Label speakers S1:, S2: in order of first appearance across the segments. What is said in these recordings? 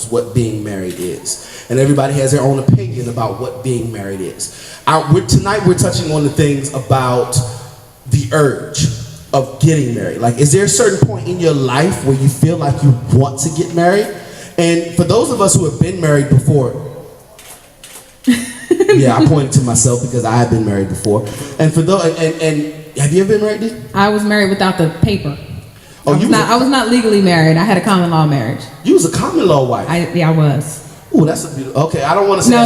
S1: knows what being married is. And everybody has their own opinion about what being married is. Tonight we're touching on the things about the urge of getting married. Like, is there a certain point in your life where you feel like you want to get married? And for those of us who have been married before, yeah, I pointed to myself because I have been married before. And for those, and have you ever been married, Dee?
S2: I was married without the paper.
S1: Oh,
S2: I was not legally married. I had a common law marriage.
S1: You was a common law wife.
S2: I was.
S1: Ooh, that's a beautiful. Okay, I don't want to say.
S2: No,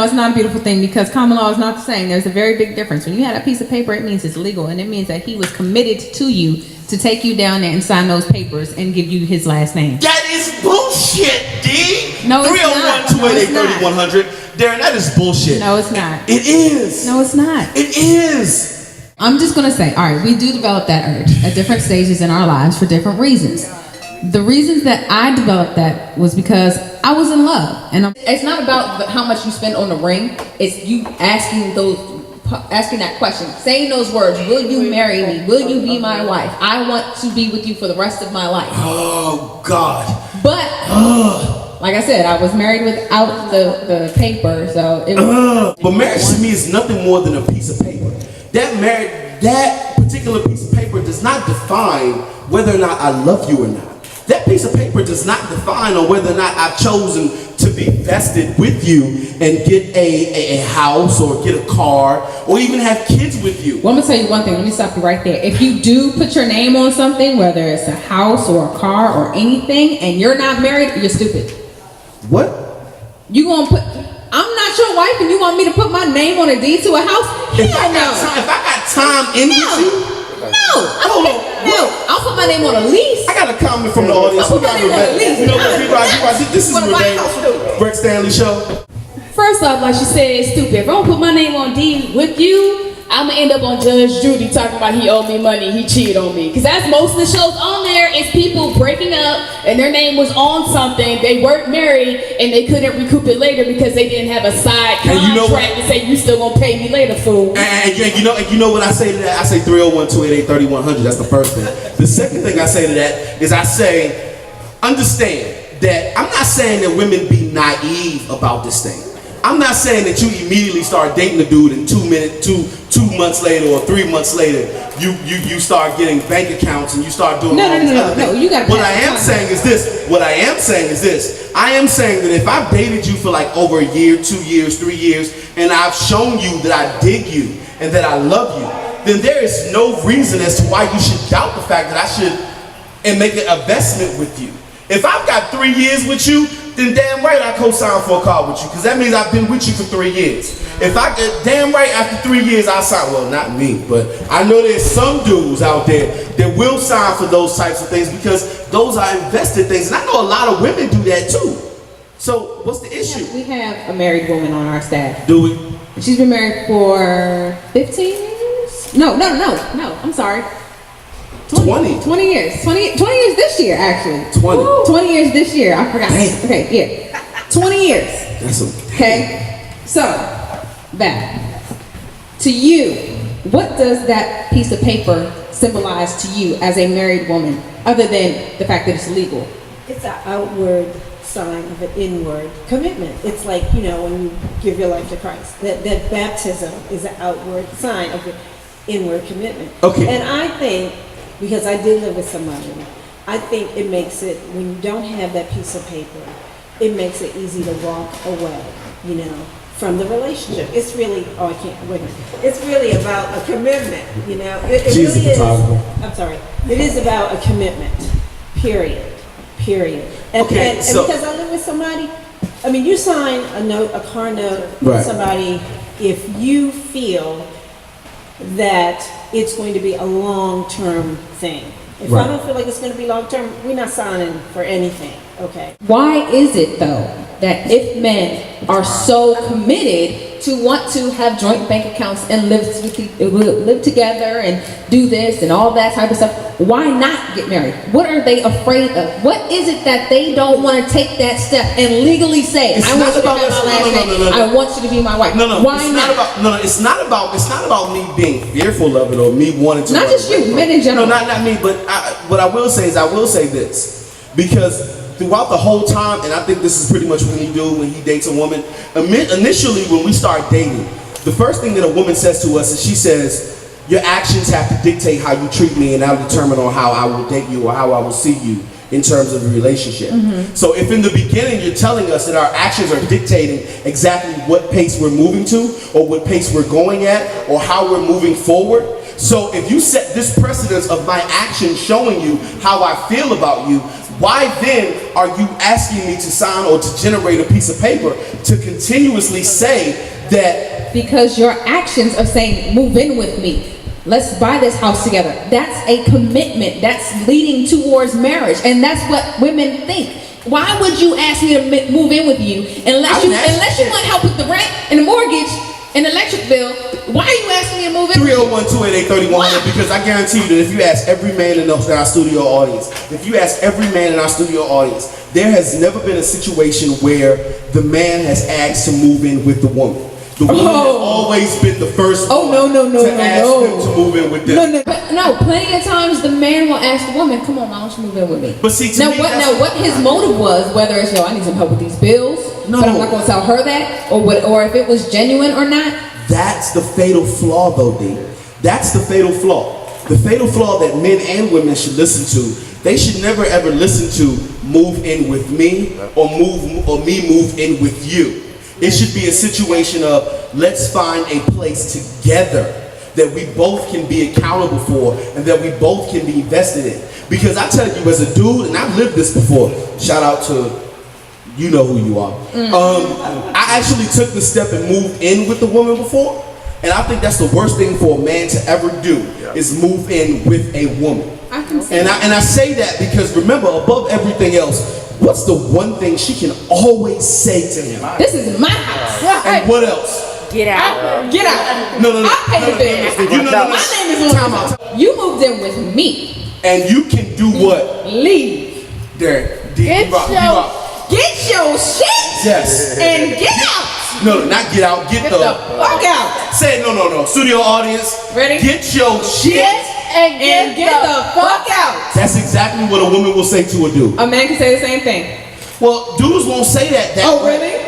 S2: it's not a beautiful thing because common law is not the same. There's a very big difference. When you had a piece of paper, it means it's legal, and it means that he was committed to you to take you down there and sign those papers and give you his last name.
S1: That is bullshit, D.
S2: No, it's not.
S1: 301-288-3100. Daryn, that is bullshit.
S2: No, it's not.
S1: It is.
S2: No, it's not.
S1: It is.
S2: I'm just gonna say, all right, we do develop that urge at different stages in our lives for different reasons. The reasons that I developed that was because I was in love, and it's not about how much you spend on the ring. It's you asking that question, saying those words: "Will you marry me? Will you be my wife? I want to be with you for the rest of my life."
S1: Oh God!
S2: But like I said, I was married without the paper, so it was.
S1: But marriage to me is nothing more than a piece of paper. That particular piece of paper does not define whether or not I love you or not. That piece of paper does not define on whether or not I've chosen to be vested with you and get a house or get a car or even have kids with you.
S2: Well, I'm gonna tell you one thing. Let me stop you right there. If you do put your name on something, whether it's a house or a car or anything, and you're not married, you're stupid.
S1: What?
S2: You gonna put? I'm not your wife, and you want me to put my name on a deed to a house?
S1: If I got time in with you.
S2: I'll put my name on a lease.
S1: I got a comment from the audience.
S2: I'll put my name on a lease.
S1: You know what, this is the Greg Stanley Show.
S3: First off, like she said, it's stupid. If I don't put my name on D with you, I'm gonna end up on Judge Judy talking about he owed me money, he cheated on me. Because that's most of the shows on there is people breaking up and their name was on something, they weren't married, and they couldn't recoup it later because they didn't have a side contract to say you still gonna pay me later, fool.
S1: And you know what I say to that? I say 301-288-3100. That's the first thing. The second thing I say to that is I say, understand that I'm not saying that women be naive about this thing. I'm not saying that you immediately start dating a dude and 2 months later or 3 months later you start getting bank accounts and you start doing all these other things.
S2: You got.
S1: What I am saying is this. I am saying that if I've dated you for like over a year, 2 years, 3 years, and I've shown you that I dig you and that I love you, then there is no reason as to why you should doubt the fact that I should and make an investment with you. If I've got 3 years with you, then damn right I co-sign for a car with you, because that means I've been with you for 3 years. If I get damn right after 3 years I sign, well, not me, but I know there's some dudes out there that will sign for those types of things because those are invested things, and I know a lot of women do that too. So what's the issue?
S2: We have a married woman on our staff.
S1: Do we?
S2: She's been married for 15 years? No, I'm sorry. 20 years. 20 years this year, actually. 20 years this year. I forgot.
S1: Damn.
S2: Okay, yeah. 20 years.
S1: That's
S2: okay. So, back to you. What does that piece of paper symbolize to you as a married woman, other than the fact that it's legal?
S4: It's an outward sign of an inward commitment. It's like, when you give your life to Christ. That baptism is an outward sign of an inward commitment.
S1: Okay.
S4: And I think, because I did live with somebody, I think it makes it, when you don't have that piece of paper, it makes it easy to walk away, from the relationship. It's really, it's really about a commitment, It really is. I'm sorry. It is about a commitment, period. And because I live with somebody, you sign a car note with somebody if you feel that it's going to be a long-term thing. If I don't feel like it's going to be long-term, we're not signing for anything, okay?
S2: Why is it, though, that if men are so committed to want to have joint bank accounts and live together and do this and all that type of stuff, why not get married? What are they afraid of? What is it that they don't want to take that step and legally say, I want you to have my last name, I want you to be my wife? Why not?
S1: It's not about me being fearful of it or me wanting to.
S2: Not just you, men in general.
S1: No, not me, but what I will say is I will say this, because throughout the whole time, and I think this is pretty much what he do when he dates a woman. Initially, when we start dating, the first thing that a woman says to us is she says, your actions have to dictate how you treat me, and that'll determine on how I will date you or how I will see you in terms of the relationship. So if in the beginning you're telling us that our actions are dictating exactly what pace we're moving to, or what pace we're going at, or how we're moving forward, so if you set this precedence of my actions showing you how I feel about you, why then are you asking me to sign or to generate a piece of paper to continuously say that?
S2: Because your actions are saying, move in with me. Let's buy this house together. That's a commitment. That's leading towards marriage. And that's what women think. Why would you ask me to move in with you unless you want help with the rent and the mortgage and the electric bill? Why are you asking me to move in?
S1: 301-288-3100, because I guarantee you that if you ask every man in our studio audience, there has never been a situation where the man has asked to move in with the woman. The woman has always been the first one to ask them to move in with them.
S2: But plenty of times the man will ask the woman, come on, why don't you move in with me?
S1: But see,
S2: what his motive was, whether it's, I need some help with these bills, but I'm not going to tell her that, or if it was genuine or not.
S1: That's the fatal flaw, though, D. That's the fatal flaw. The fatal flaw that men and women should listen to. They should never ever listen to move in with me or me move in with you. It should be a situation of let's find a place together that we both can be accountable for and that we both can be invested in. Because I tell you, as a dude, and I've lived this before, shout out to, you know who you are. I actually took the step and moved in with the woman before, and I think that's the worst thing for a man to ever do is move in with a woman.
S2: I can see
S1: and I say that because remember, above everything else, what's the one thing she can always say to him?
S2: This is my house.
S1: And what else?
S2: Get out. Get out.
S1: No.
S2: I pay the bills. My name is Time. You moved in with me.
S1: And you can do what?
S2: Leave.
S1: There.
S2: Get your shit.
S1: Yes.
S2: And get out.
S1: No, not get out. Get the
S2: fuck out.
S1: Say it. No. Studio audience.
S2: Ready?
S1: Get your shit.
S2: And get the fuck out.
S1: That's exactly what a woman will say to a dude.
S2: A man can say the same thing.
S1: Well, dudes won't say that way.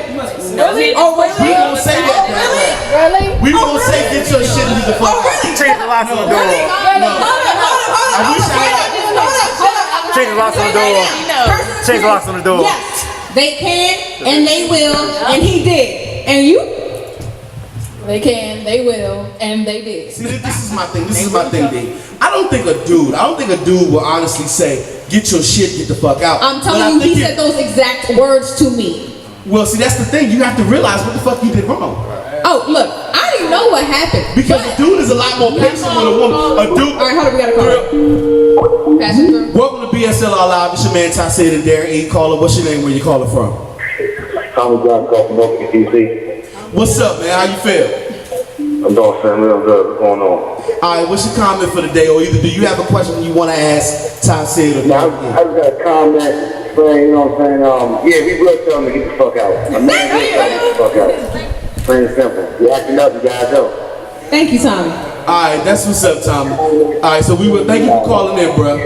S2: Really? Oh, really?
S1: We won't say that way.
S2: Really?
S1: We won't say get your shit and get the fuck out.
S5: Change the locks on the door.
S1: I wish I had.
S5: Change the locks on the door. Change the locks on the door.
S2: Yes, they can and they will, and he did. And you? They can, they will, and they did.
S1: See, this is my thing. This is my thing, D. I don't think a dude will honestly say, get your shit, get the fuck out.
S2: I'm telling you, he said those exact words to me.
S1: Well, see, that's the thing. You have to realize what the fuck you did wrong.
S2: Oh, look, I already know what happened.
S1: Because a dude is a lot more patient with a woman. A dude.
S2: All right, hold on, we got a call. Pass it through.
S1: Welcome to BSLR Live. It's your man Tye Syd and Daryn E. Caller. What's your name? Where you calling from?
S6: Tommy John call from Milwaukee, DC.
S1: What's up, man? How you feel?
S6: I'm doing family. I'm good. What's going on?
S1: All right, what's your comment for the day? Or either do you have a question you want to ask Tye Syd or
S6: Now,
S1: not?
S6: I just got a comment saying, you know what I'm saying? Yeah, we will tell them to get the fuck out. A man will tell them to get the fuck out. Plain and simple. You're acting up, you gotta go.
S2: Thank you, Tommy.
S1: All right, that's what's up, Tommy. All right, so thank you for calling in, bro.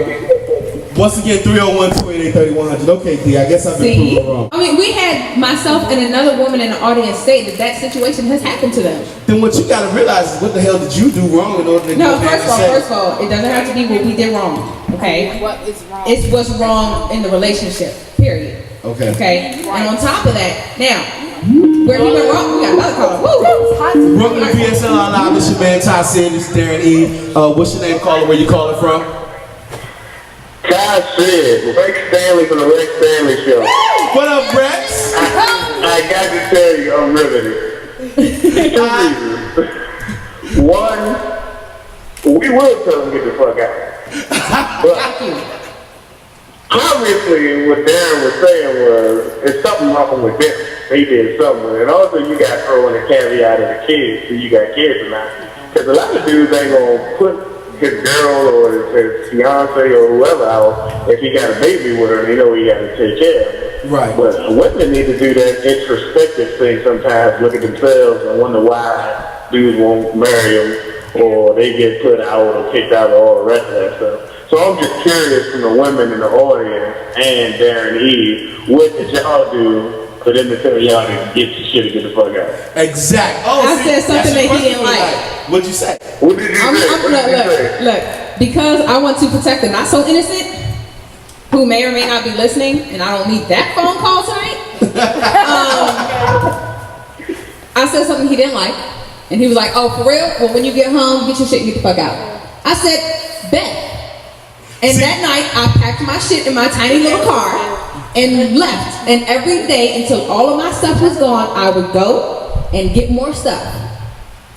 S1: Once again, 301-288-3100. Okay, D, I guess I've been proven wrong.
S2: I mean, we had myself and another woman in the audience say that situation has happened to them.
S1: Then what you gotta realize is what the hell did you do wrong in order to
S2: No, first of all, it doesn't have to be what we did wrong. Okay?
S3: What is wrong?
S2: It's what's wrong in the relationship. Period.
S1: Okay.
S2: Okay? And on top of that, now, where he went wrong, we got another caller. Woo!
S1: Welcome to BSLR Live. It's your man Tye Syd. This is Daryn E. What's your name, caller? Where you calling from?
S6: Tye Syd, Rex Stanley from the Rex Stanley Show.
S1: What up, Rex?
S6: I got to tell you, I'm riveted. 2 reasons. One, we will tell them to get the fuck out. But obviously, what Daryn was saying was, it's something wrong with them. They did something. And also, you got to throw in a caveat of the kids, so you got kids or not. Because a lot of dudes ain't going to put his girl or his fiance or whoever out if he got a baby with her and he know he got to take care of her.
S1: Right.
S6: But women need to do that introspective thing sometimes, look at themselves and wonder why dudes won't marry them or they get put out or kicked out or all the rest of that stuff. So I'm just curious from the women in the audience and Daryn E, what did y'all do for them to tell y'all to get your shit and get the fuck out?
S1: Exactly.
S2: I said something that he didn't like.
S1: What'd you say?
S6: What did you say?
S2: Look, because I want to protect the not so innocent, who may or may not be listening, and I don't need that phone call tonight. I said something he didn't like, and he was like, "Oh, for real? Well, when you get home, get your shit and get the fuck out." I said, "Bet." And that night, I packed my shit in my tiny little car and left. And every day, until all of my stuff was gone, I would go and get more stuff.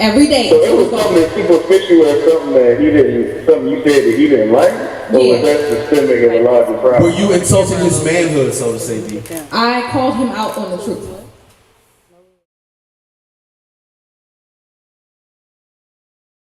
S2: Every day.
S6: So it was something superficial or something that he didn't, something you said that he didn't like? Or was that systemic of a larger problem?
S1: Were you insulting his manhood, so to say, D?
S2: I called him out on the truth.